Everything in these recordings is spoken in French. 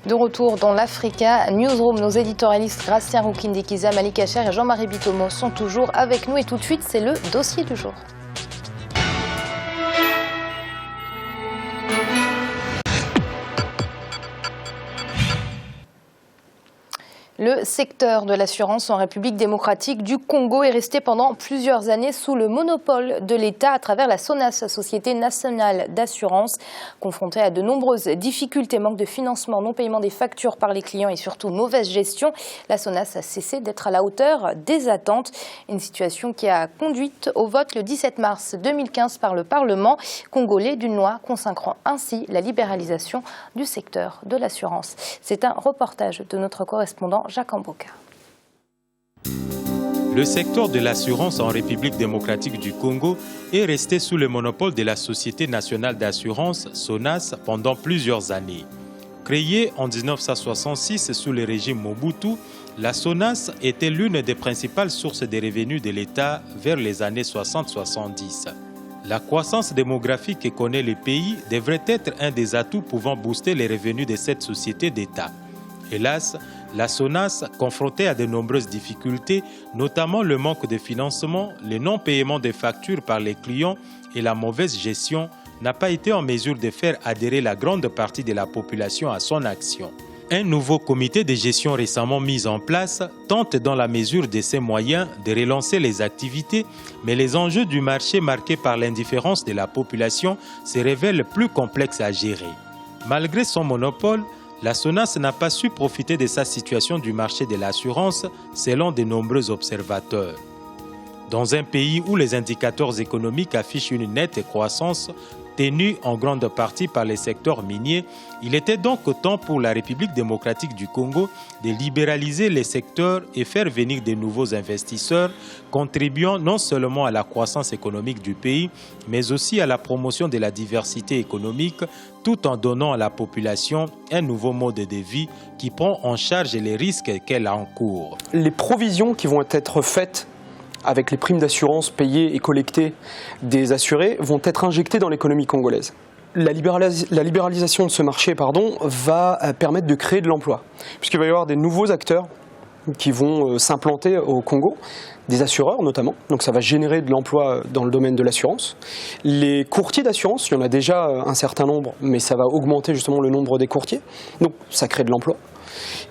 De retour dans l'Africa Newsroom, nos éditorialistes Gracien Roukindikiza, Malik Acher et Jean-Marie Bitomo sont toujours avec nous et tout de suite c'est le dossier du jour. Le secteur de l'assurance en République démocratique du Congo est resté pendant plusieurs années sous le monopole de l'État à travers la SONAS, Société nationale d'assurance. Confrontée à de nombreuses difficultés, manque de financement, non-paiement des factures par les clients et surtout mauvaise gestion, la SONAS a cessé d'être à la hauteur des attentes. Une situation qui a conduit au vote le 17 mars 2015 par le Parlement congolais d'une loi consacrant ainsi la libéralisation du secteur de l'assurance. C'est un reportage de notre correspondant Jacques Amboka. Le secteur de l'assurance en République démocratique du Congo est resté sous le monopole de la Société nationale d'assurance, SONAS, pendant plusieurs années. Créée en 1966 sous le régime Mobutu, la SONAS était l'une des principales sources de revenus de l'État vers les années 60-70. La croissance démographique que connaît le pays devrait être un des atouts pouvant booster les revenus de cette société d'État. Hélas, la SONAS, confrontée à de nombreuses difficultés, notamment le manque de financement, le non-paiement des factures par les clients et la mauvaise gestion, n'a pas été en mesure de faire adhérer la grande partie de la population à son action. Un nouveau comité de gestion récemment mis en place tente dans la mesure de ses moyens de relancer les activités, mais les enjeux du marché marqués par l'indifférence de la population se révèlent plus complexes à gérer. Malgré son monopole, la SONAS n'a pas su profiter de sa situation du marché de l'assurance selon de nombreux observateurs. Dans un pays où les indicateurs économiques affichent une nette croissance, tenue en grande partie par les secteurs miniers, il était donc temps pour la République démocratique du Congo de libéraliser les secteurs et faire venir de nouveaux investisseurs, contribuant non seulement à la croissance économique du pays, mais aussi à la promotion de la diversité économique, tout en donnant à la population un nouveau mode de vie qui prend en charge les risques qu'elle encourt. Les provisions qui vont être faites avec les primes d'assurance payées et collectées des assurés vont être injectées dans l'économie congolaise. La libéralisation de ce marché va permettre de créer de l'emploi, puisqu'il va y avoir des nouveaux acteurs qui vont s'implanter au Congo, des assureurs notamment, donc ça va générer de l'emploi dans le domaine de l'assurance. Les courtiers d'assurance, il y en a déjà un certain nombre, mais ça va augmenter justement le nombre des courtiers, donc ça crée de l'emploi.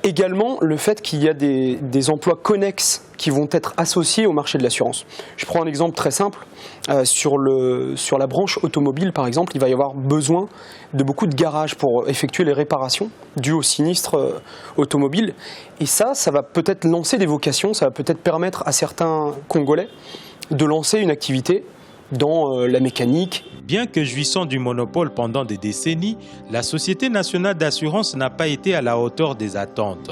Également, le fait qu'il y a des emplois connexes qui vont être associés au marché de l'assurance. Je prends un exemple très simple. Sur la branche automobile, par exemple, il va y avoir besoin de beaucoup de garages pour effectuer les réparations dues au sinistre automobile. Et ça va peut-être lancer des vocations, ça va peut-être permettre à certains Congolais de lancer une activité dans la mécanique. Bien que jouissant du monopole pendant des décennies, la Société nationale d'assurance n'a pas été à la hauteur des attentes.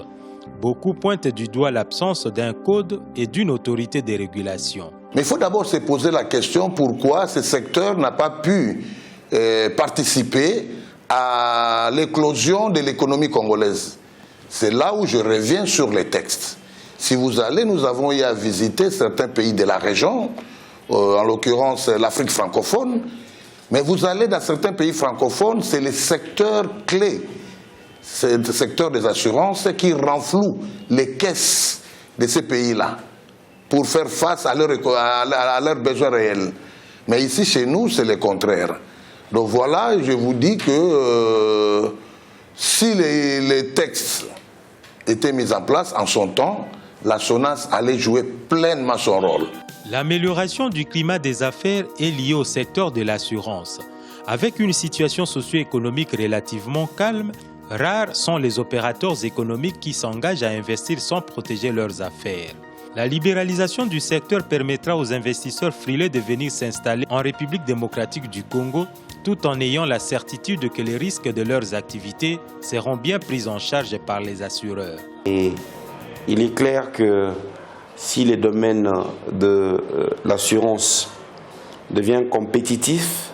Beaucoup pointent du doigt l'absence d'un code et d'une autorité de régulation. Mais il faut d'abord se poser la question pourquoi ce secteur n'a pas pu participer à l'éclosion de l'économie congolaise. C'est là où je reviens sur les textes. Si vous allez, nous avons eu à visiter certains pays de la région, en l'occurrence l'Afrique francophone, mais vous allez dans certains pays francophones, c'est les secteurs clés, c'est le secteur des assurances qui renfloue les caisses de ces pays-là pour faire face à leurs besoins réels. Mais ici, chez nous, c'est le contraire. Donc voilà, je vous dis que si les textes étaient mis en place en son temps, la SONAS allait jouer pleinement son rôle. L'amélioration du climat des affaires est liée au secteur de l'assurance. Avec une situation socio-économique relativement calme, rares sont les opérateurs économiques qui s'engagent à investir sans protéger leurs affaires. La libéralisation du secteur permettra aux investisseurs frileux de venir s'installer en République démocratique du Congo, tout en ayant la certitude que les risques de leurs activités seront bien pris en charge par les assureurs. Et il est clair que si le domaine de l'assurance devient compétitif,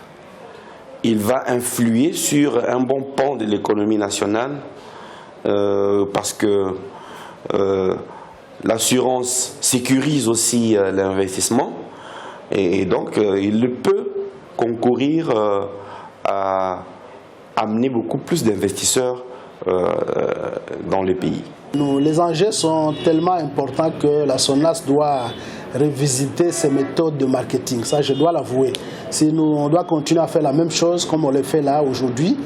il va influer sur un bon pan de l'économie nationale parce que l'assurance sécurise aussi l'investissement et donc il peut concourir à amener beaucoup plus d'investisseurs dans le pays. Les enjeux sont tellement importants que la SONAS doit revisiter ses méthodes de marketing. Ça, je dois l'avouer. Si on doit continuer à faire la même chose comme on le fait là aujourd'hui,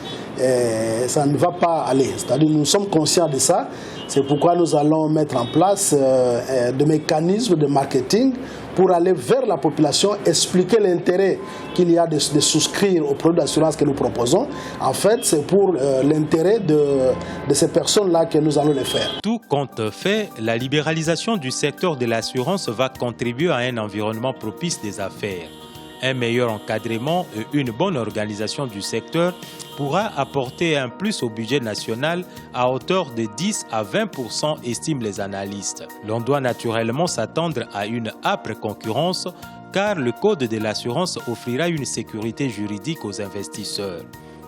ça ne va pas aller. C'est-à-dire nous sommes conscients de ça. C'est pourquoi nous allons mettre en place des mécanismes de marketing pour aller vers la population, expliquer l'intérêt qu'il y a de souscrire aux produits d'assurance que nous proposons. En fait, c'est pour l'intérêt de ces personnes-là que nous allons le faire. Tout compte fait, la libéralisation du secteur de l'assurance va contribuer à un environnement propice des affaires. Un meilleur encadrement et une bonne organisation du secteur pourra apporter un plus au budget national à hauteur de 10 à 20%, estiment les analystes. L'on doit naturellement s'attendre à une âpre concurrence car le code de l'assurance offrira une sécurité juridique aux investisseurs.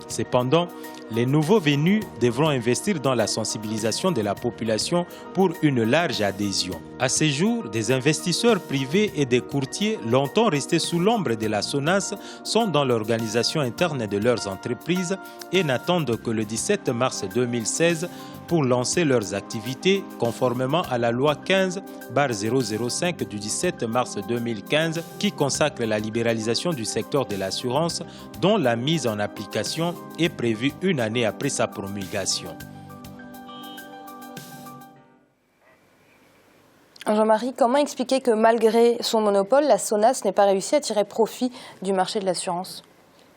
Cependant, les nouveaux venus devront investir dans la sensibilisation de la population pour une large adhésion. À ce jour, des investisseurs privés et des courtiers longtemps restés sous l'ombre de la SONAS sont dans l'organisation interne de leurs entreprises et n'attendent que le 17 mars 2016 pour lancer leurs activités conformément à la loi 15/005 du 17 mars 2015 qui consacre la libéralisation du secteur de l'assurance dont la mise en application est prévue une année après sa promulgation. Jean-Marie, comment expliquer que malgré son monopole, la SONAS n'ait pas réussi à tirer profit du marché de l'assurance ?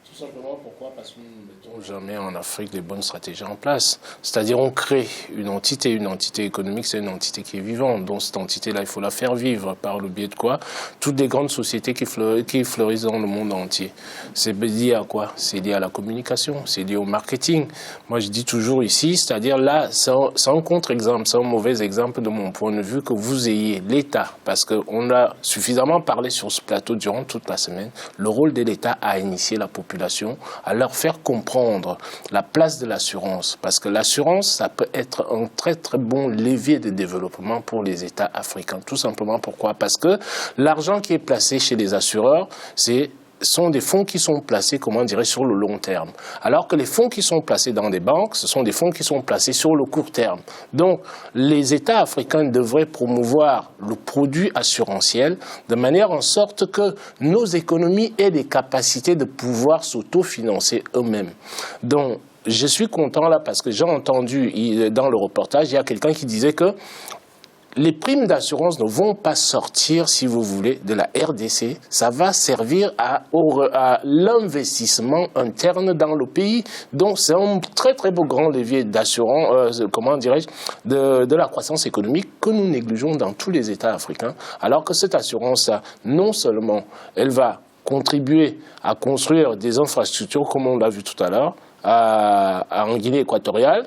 Tout simplement pourquoi ? Parce que nous ne mettons jamais en Afrique les bonnes stratégies en place. C'est-à-dire on crée une entité économique, c'est une entité qui est vivante. Donc cette entité-là, il faut la faire vivre par le biais de quoi ? Toutes les grandes sociétés qui fleurissent dans le monde entier. C'est lié à quoi ? C'est lié à la communication, c'est lié au marketing. Moi je dis toujours ici, c'est-à-dire là, c'est un contre-exemple, c'est un mauvais exemple de mon point de vue que vous ayez l'État, parce qu'on a suffisamment parlé sur ce plateau durant toute la semaine, le rôle de l'État à initier la population, à leur faire comprendre la place de l'assurance. Parce que l'assurance, ça peut être un très très bon levier de développement pour les États africains. Tout simplement pourquoi ? Parce que l'argent qui est placé chez les assureurs, sont des fonds qui sont placés, sur le long terme. Alors que les fonds qui sont placés dans des banques, ce sont des fonds qui sont placés sur le court terme. Donc, les États africains devraient promouvoir le produit assurantiel de manière en sorte que nos économies aient des capacités de pouvoir s'autofinancer eux-mêmes. Donc, je suis content là parce que j'ai entendu dans le reportage, il y a quelqu'un qui disait que les primes d'assurance ne vont pas sortir, si vous voulez, de la RDC. Ça va servir à l'investissement interne dans le pays. Donc, c'est un très, très beau grand levier d'assurance, de la croissance économique que nous négligeons dans tous les États africains. Alors que cette assurance-là, non seulement, elle va contribuer à construire des infrastructures, comme on l'a vu tout à l'heure, en Guinée équatoriale,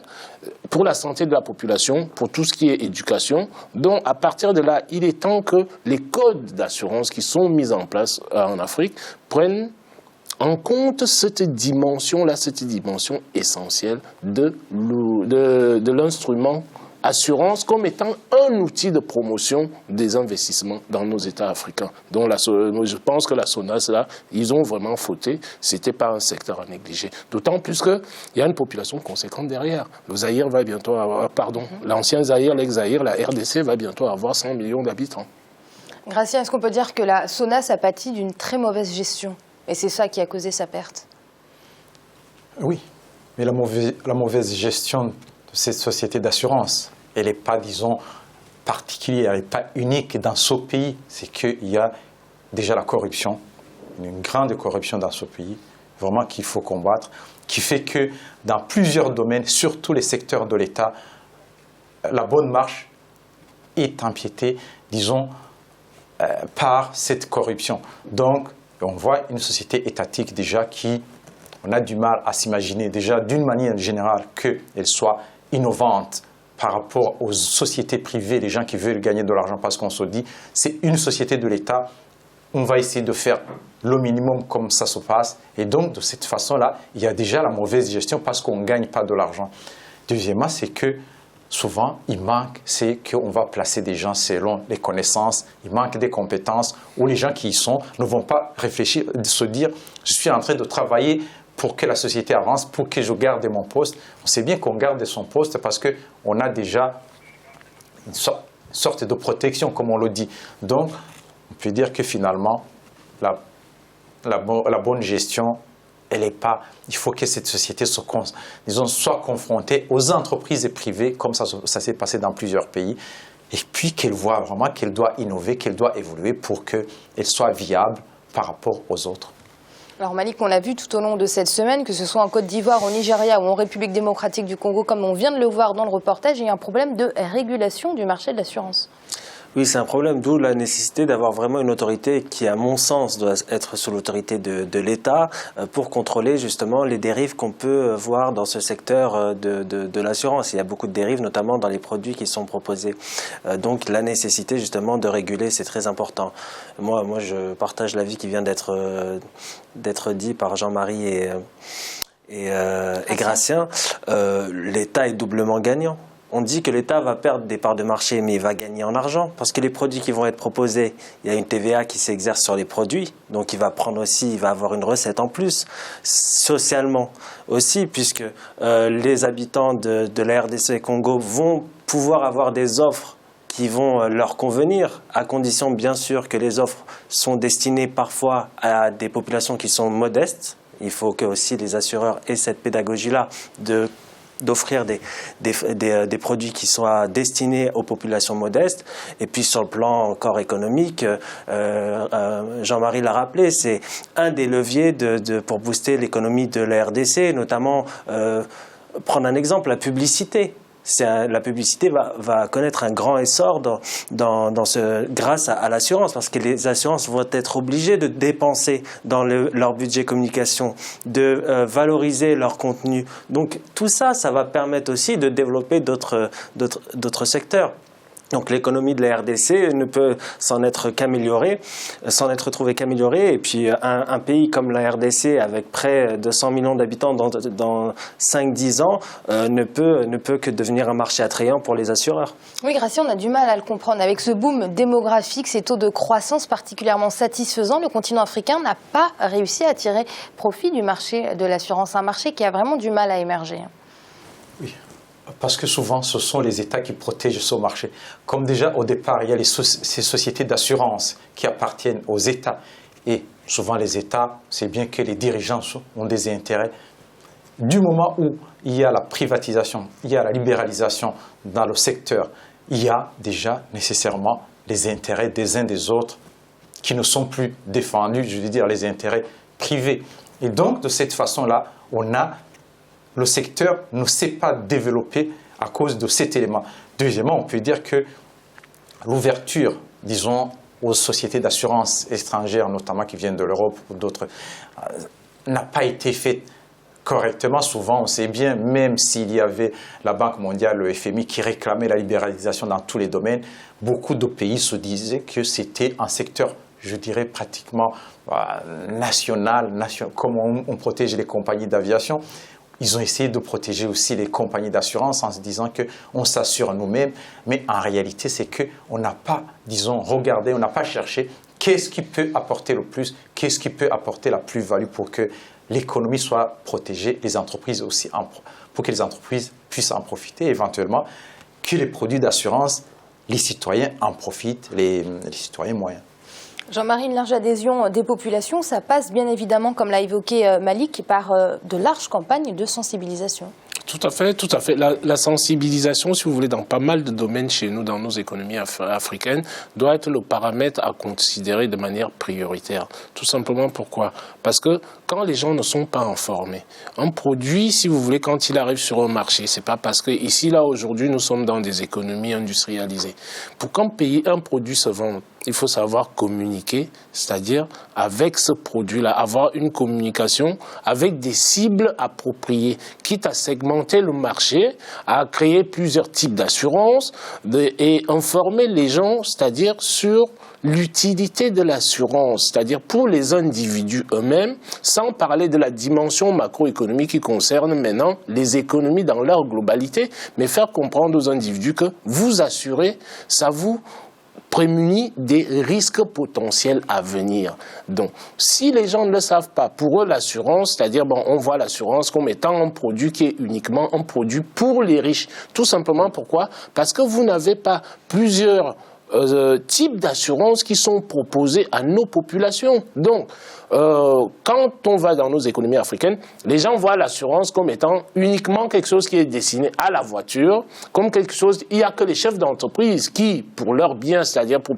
pour la santé de la population, pour tout ce qui est éducation. Donc, à partir de là, il est temps que les codes d'assurance qui sont mis en place en Afrique prennent en compte cette dimension-là, cette dimension essentielle de l'instrument assurance comme étant un outil de promotion des investissements dans nos États africains. Donc je pense que la SONAS, là, ils ont vraiment fauté. C'était pas un secteur à négliger. D'autant plus qu'il y a une population conséquente derrière. Le Zaïre va bientôt avoir, l'ancien Zaïre, l'ex-Zaïre, la RDC va bientôt avoir 100 millions d'habitants. Gracia, est-ce qu'on peut dire que la SONAS a pâti d'une très mauvaise gestion ? Et c'est ça qui a causé sa perte ? Oui, mais la mauvaise gestion de cette société d'assurance, elle n'est pas, disons, particulière, elle n'est pas unique dans ce pays. C'est qu'il y a déjà la corruption, une grande corruption dans ce pays, vraiment qu'il faut combattre, qui fait que dans plusieurs domaines, surtout les secteurs de l'État, la bonne marche est empiétée, disons, par cette corruption. Donc, on voit une société étatique déjà on a du mal à s'imaginer déjà d'une manière générale qu'elle soit innovante par rapport aux sociétés privées, les gens qui veulent gagner de l'argent parce qu'on se dit c'est une société de l'État, on va essayer de faire le minimum comme ça se passe. Et donc, de cette façon-là, il y a déjà la mauvaise gestion parce qu'on ne gagne pas de l'argent. Deuxièmement, c'est que souvent, il manque, c'est qu'on va placer des gens selon les connaissances, il manque des compétences, où les gens qui y sont ne vont pas réfléchir, se dire, je suis en train de travailler pour que la société avance, pour que je garde mon poste. On sait bien qu'on garde son poste parce qu'on a déjà une sorte de protection, comme on le dit. Donc, on peut dire que finalement, la bonne gestion, elle n'est pas... Il faut que cette société soit confrontée aux entreprises privées, comme ça s'est passé dans plusieurs pays, et puis qu'elle voit vraiment qu'elle doit innover, qu'elle doit évoluer pour qu'elle soit viable par rapport aux autres. Alors Malik, on l'a vu tout au long de cette semaine, que ce soit en Côte d'Ivoire, au Nigeria ou en République démocratique du Congo, comme on vient de le voir dans le reportage, il y a un problème de régulation du marché de l'assurance. Oui, c'est un problème, d'où la nécessité d'avoir vraiment une autorité qui, à mon sens, doit être sous l'autorité de l'État pour contrôler justement les dérives qu'on peut voir dans ce secteur de l'assurance. Il y a beaucoup de dérives, notamment dans les produits qui sont proposés. Donc la nécessité justement de réguler, c'est très important. Moi, je partage l'avis qui vient d'être dit par Jean-Marie et Gratien. L'État est doublement gagnant. On dit que l'État va perdre des parts de marché, mais il va gagner en argent. Parce que les produits qui vont être proposés, il y a une TVA qui s'exerce sur les produits. Donc il va avoir une recette en plus. Socialement aussi, puisque les habitants de la RDC Congo vont pouvoir avoir des offres qui vont leur convenir, à condition bien sûr que les offres sont destinées parfois à des populations qui sont modestes. Il faut que aussi les assureurs aient cette pédagogie-là d'offrir des produits qui soient destinés aux populations modestes. Et puis sur le plan encore économique, Jean-Marie l'a rappelé, c'est un des leviers pour booster l'économie de la RDC, notamment prendre un exemple, la publicité. La publicité va connaître un grand essor grâce à l'assurance, parce que les assurances vont être obligées de dépenser dans leur budget communication, de valoriser leur contenu. Donc tout ça, ça va permettre aussi de développer d'autres secteurs. Donc l'économie de la RDC ne peut s'en être trouvée qu'améliorée. Et puis un pays comme la RDC, avec près de 100 millions d'habitants dans 5-10 ans, ne peut que devenir un marché attrayant pour les assureurs. Oui, Gratien, on a du mal à le comprendre. Avec ce boom démographique, ces taux de croissance particulièrement satisfaisants, le continent africain n'a pas réussi à tirer profit du marché de l'assurance. Un marché qui a vraiment du mal à émerger. Oui. Parce que souvent, ce sont les États qui protègent ce marché. Comme déjà au départ, il y a ces sociétés d'assurance qui appartiennent aux États. Et souvent, les États, c'est bien que les dirigeants ont des intérêts. Du moment où il y a la privatisation, il y a la libéralisation dans le secteur, il y a déjà nécessairement les intérêts des uns des autres qui ne sont plus défendus, je veux dire les intérêts privés. Et donc, de cette façon-là, le secteur ne s'est pas développé à cause de cet élément. Deuxièmement, on peut dire que l'ouverture, disons, aux sociétés d'assurance étrangères, notamment qui viennent de l'Europe ou d'autres, n'a pas été faite correctement. Souvent, on sait bien, même s'il y avait la Banque mondiale, le FMI, qui réclamait la libéralisation dans tous les domaines, beaucoup de pays se disaient que c'était un secteur, je dirais, pratiquement national, comme on protège les compagnies d'aviation. Ils ont essayé de protéger aussi les compagnies d'assurance en se disant qu'on s'assure nous-mêmes. Mais en réalité, c'est qu'on n'a pas, disons, regardé, on n'a pas cherché qu'est-ce qui peut apporter le plus, qu'est-ce qui peut apporter la plus-value pour que l'économie soit protégée, les entreprises aussi, pour que les entreprises puissent en profiter, éventuellement, que les produits d'assurance, les citoyens en profitent, les citoyens moyens. Jean-Marie, une large adhésion des populations, ça passe bien évidemment, comme l'a évoqué Malik, par de larges campagnes de sensibilisation. Tout à fait, tout à fait. La sensibilisation, si vous voulez, dans pas mal de domaines chez nous, dans nos économies africaines, doit être le paramètre à considérer de manière prioritaire. Tout simplement pourquoi? Parce que quand les gens ne sont pas informés, un produit, si vous voulez, quand il arrive sur un marché, c'est pas parce que ici, là, aujourd'hui, nous sommes dans des économies industrialisées. Pour qu'un produit se vende, il faut savoir communiquer, c'est-à-dire avec ce produit-là, avoir une communication avec des cibles appropriées, quitte à segmenter le marché, à créer plusieurs types d'assurances et informer les gens, c'est-à-dire sur l'utilité de l'assurance, c'est-à-dire pour les individus eux-mêmes, sans parler de la dimension macroéconomique qui concerne maintenant les économies dans leur globalité, mais faire comprendre aux individus que vous assurez, ça vous prémunis des risques potentiels à venir. Donc, si les gens ne le savent pas, pour eux, l'assurance, c'est-à-dire, bon, on voit l'assurance comme étant un produit qui est uniquement un produit pour les riches. Tout simplement, pourquoi? Parce que vous n'avez pas plusieurs types d'assurances qui sont proposés à nos populations. Donc, quand on va dans nos économies africaines, les gens voient l'assurance comme étant uniquement quelque chose qui est destiné à la voiture, comme quelque chose, il n'y a que les chefs d'entreprise qui, pour leur bien, c'est-à-dire pour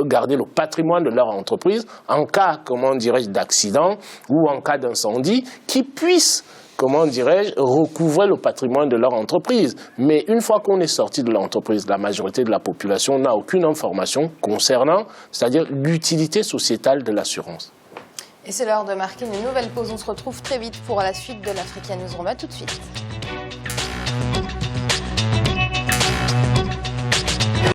garder le patrimoine de leur entreprise, en cas, comment dirais-je, d'accident ou en cas d'incendie, qui puissent, comment dirais-je, recouvrer le patrimoine de leur entreprise. Mais une fois qu'on est sorti de l'entreprise, la majorité de la population n'a aucune information concernant, c'est-à-dire l'utilité sociétale de l'assurance. Et c'est l'heure de marquer une nouvelle pause. On se retrouve très vite pour la suite de l'Africa News Room. À tout de suite.